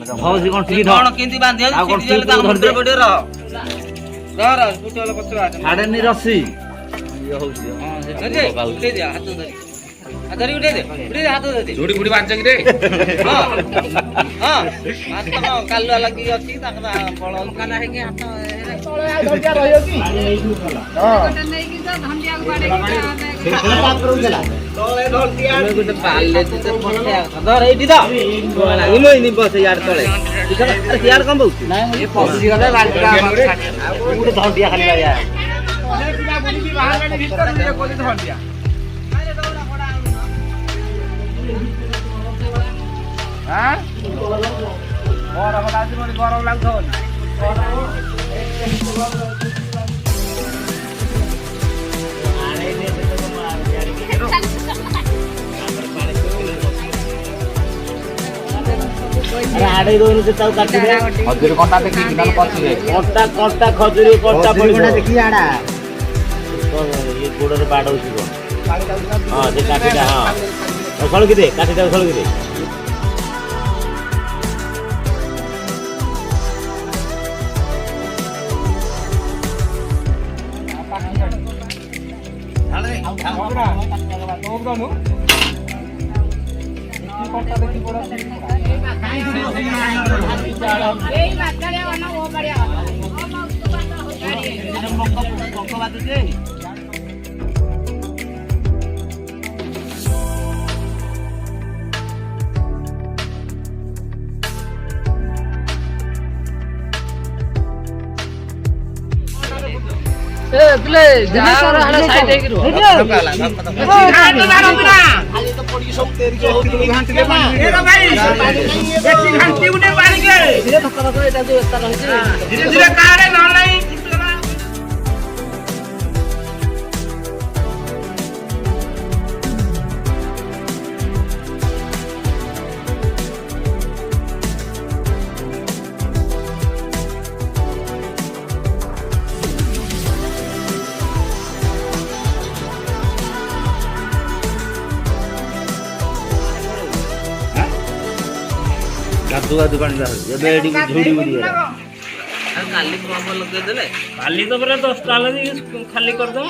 ଧଉଛି କଣ ଠିକ କଣ କେମିତି ବାନ୍ଧିବ ଛିଟି ଦେଲେ ତା ମୁଣ୍ଡରେ ପଡ଼ିବ ରହ ଛୁଟି ହେଲେ ପଛରେ ଆସ ଛାଡେନି ରସି ଇଏ ହଉଛି ହଁ ସେ ଉଠେଇ ଦିଅ ହାତ ଧରି ଧରି ଉଠେଇ ଦେ ହାତ ଧରି ଝୁଡି ଫୁଡି ବାଞ୍ଚ କି ରେ ହଁ ହଁ ହାତ କାଲୁଆ ଲାଗି ଅଛି ତାଙ୍କର ବଳ କାଲା ହେଇକି ହାତ ତଳେ ଆଉ ଧରିଆ ରହିବ କି ନେଇକି ତ ଧଣ୍ଡିଆକୁ ବାଡେଇକି ତଳେ ଧରିଆ ଗୋଟେ ପାଲେ ଦିତେ ପଠେଆ ଧର ଏଇଠି ତ ଲାଗିଲ ଏଇନି ବସ ୟାର ତଳେ ଆରେ ୟାର କଣ ବହୁଛି ଏ ପଶି ଗଲେ ବାଲିଟା ଆଉ ଗୋଟେ ଧଣ୍ଡିଆ ଖାଲି ଲାଗିଆ ପିଲା ବୁଲିକି ବାହାରଣି ଭିତରେ ଇଏ କରି ଧରିଆ ହାଁ ଗରମ ଲାଗୁଛି ମୋତେ ଗରମ ଲାଗୁଥିବ ଆଡେଇ ଦଉନି ତାକୁ କାଟିଦେ ଖଜୁରୀ କଣ୍ଟା ଦେଖିକି ନହେଲେ ପଚିବେ କଣ୍ଟା କଣ୍ଟା ଖଜୁରୀ କଣ୍ଟା ପଡିବ ଦେଖି ଆଡା ଇଏ ଗୋଡରେ ବାଡଉଛି ହଁ ସେ କାଠିଟା ହଁ ସଳକି ଦେ କାଠିଟା ସଳକି ଦେ ଗାଧୁ ଗାଧୁ ପାଣି ବାହାରୁଛି ଏବେ ଏଠି ଝୁଡି ବୁଡି କାଲି ପମ୍ପ ଲଗେଇଦେଲେ କାଲି ତ ପୁରା 10ଟା ହେଲେ ଖାଲି କରିଦବ